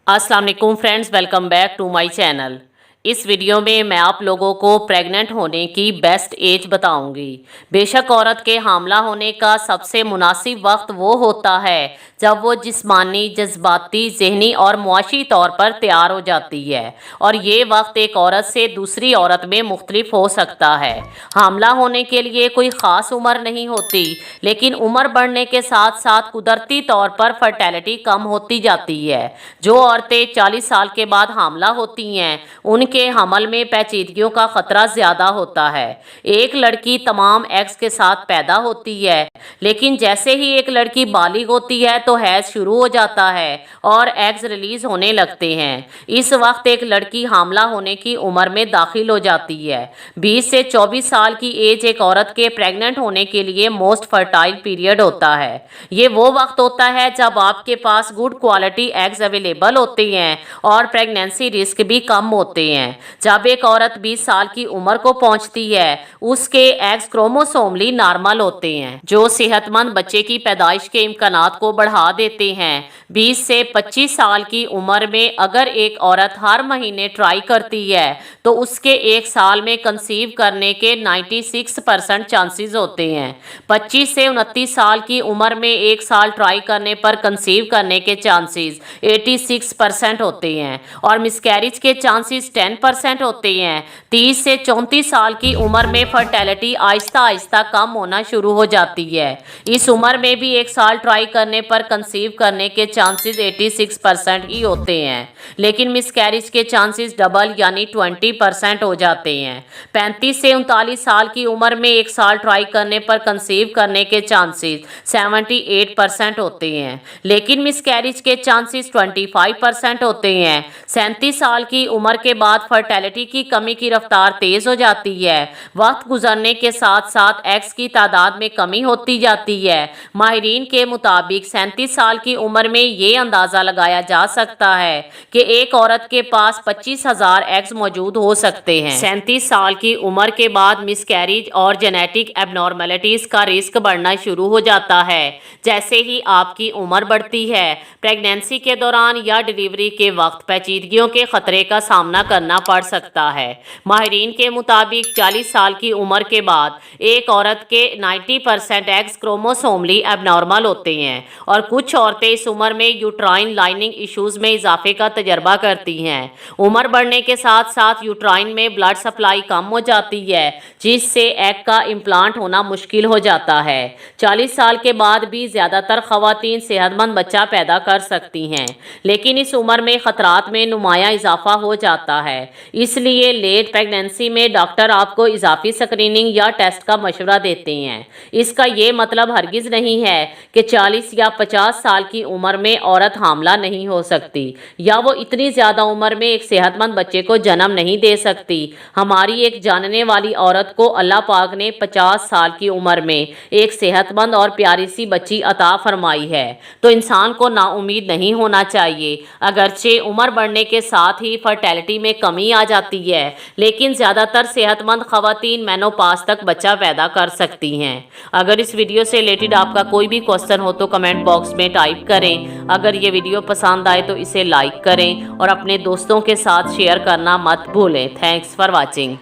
अस्सलाम वालेकुम friends, welcome back to my channel. इस वीडियो में मैं आप लोगों को प्रेग्नेंट होने की बेस्ट एज बताऊंगी। बेशक औरत के हामला होने का सबसे मुनासिब वक्त वो होता है जब वो जिस्मानी, जज्बाती, ज़हनी और मुआशी तौर पर तैयार हो जाती है, और ये वक्त एक औरत से दूसरी औरत में मुख्तलिफ हो सकता है। हामला होने के लिए कोई ख़ास उम्र नहीं होती, लेकिन उम्र बढ़ने के साथ साथ कुदरती तौर पर फर्टिलिटी कम होती जाती है। जो औरतें 40 साल के बाद हामला होती हैं उनके हमल में पेचीदगियों का खतरा ज़्यादा होता है। एक लड़की तमाम एग्स के साथ पैदा होती है, लेकिन जैसे ही एक लड़की बालिग होती है तो हैज़ शुरू हो जाता है और एग्स रिलीज होने लगते हैं। इस वक्त एक लड़की हामला होने की उम्र में दाखिल हो जाती है। 20 से 24 साल की एज एक औरत के प्रेग्नेंट होने के लिए मोस्ट फर्टाइल पीरियड होता है। ये वो वक्त होता है जब आपके पास गुड क्वालिटी एग्स अवेलेबल होते हैं और प्रेगनेंसी रिस्क भी कम होते हैं। जब एक औरत 20 साल की उम्र को पहुंचती है उसके एग्स क्रोमोसोमली नॉर्मल होते हैं, जो सेहतमंद बच्चे की पैदाइश के इम्कानात को बढ़ा देते हैं। 20 से 25 साल की उम्र में अगर एक औरत हर महीने ट्राई करती है तो उसके एक साल में कंसीव करने के 96% चांसेस होते हैं। 25 से 29 साल की उम्र में एक साल ट्राई करने पर कंसीव करने के चांसेस 86% होते हैं और मिसकैरेज के चांसेस 10% होते हैं। 30 से 34 साल की उम्र में फर्टिलिटी आहिस्ता आहिस्ता कम होना शुरू हो जाती है। इस उम्र में भी एक साल ट्राई करने पर कंसीव करने के चांसेस 86% ही होते हैं, लेकिन मिसकैरेज के चांसेस डबल यानी 20% हो जाते हैं। 35 से 39 साल की उम्र में एक साल ट्राई करने पर कंसीव करने के चांसेस 78% होते हैं, लेकिन मिसकैरेज के चांसेस 25% होते हैं। 37 साल की उम्र के बाद फर्टिलिटी की कमी की रफ्तार तेज हो जाती है। वक्त गुजरने के साथ साथ एग्स की तादाद में कमी होती जाती है। माहिरीन के मुताबिक 37 साल की उम्र में ये अंदाज़ा लगाया जा सकता है कि एक औरत के पास 25,000 एग्स मौजूद हो सकते हैं। 37 साल की उम्र के बाद मिसकैरेज और जेनेटिक एबनॉर्मलिटीज़ का रिस्क बढ़ना शुरू हो जाता है। जैसे ही आपकी उम्र बढ़ती है, प्रेगनेंसी के दौरान या डिलीवरी के वक्त पेचीदगियों के खतरे का सामना करना पड़ सकता है। माहिरीन के मुताबिक 40 साल की उम्र के बाद एक औरत के 90% एग्स क्रोमोसोमली एबनॉर्मल होते हैं और कुछ औरतें इस उम्र में यूट्राइन लाइनिंग इश्यूज में इजाफे का तजर्बा करती हैं। उम्र बढ़ने के साथ साथ यूट्राइन में ब्लड सप्लाई कम हो जाती है, जिससे एग का इम्प्लांट होना मुश्किल हो जाता है। 40 साल के बाद भी ज़्यादातर ख़वातीन सेहतमंद बच्चा पैदा कर सकती हैं, लेकिन इस उम्र में ख़तरात में नुमाया इजाफा हो जाता है। इसलिए लेट प्रेगनेंसी में डॉक्टर आपको इजाफी स्क्रीनिंग या टेस्ट का मशवरा देते हैं। इसका ये मतलब हरगिज़ नहीं है कि 40 या 50 साल की उम्र में औरत हामला नहीं हो सकती या वो इतनी ज़्यादा उम्र में एक सेहतमंद बच्चे को जन्म नहीं दे सकती। हमारी एक जानने वाली औरत को अल्लाह पाक ने 50 साल की उम्र में एक सेहतमंद और प्यारी सी बच्ची अता फरमाई है। तो इंसान को नाउम्मीद नहीं होना चाहिए। अगरचे उम्र बढ़ने के साथ ही फर्टिलिटी में कमी आ जाती है, लेकिन ज़्यादातर सेहतमंद ख़वातीन मेनोपाज तक बच्चा पैदा कर सकती हैं। अगर इस वीडियो से रिलेटेड आपका कोई भी क्वेश्चन हो तो कमेंट बॉक्स में टाइप करें। अगर ये वीडियो पसंद आए तो इसे लाइक करें और अपने दोस्तों के साथ शेयर करना मत भूलें। Thanks for watching.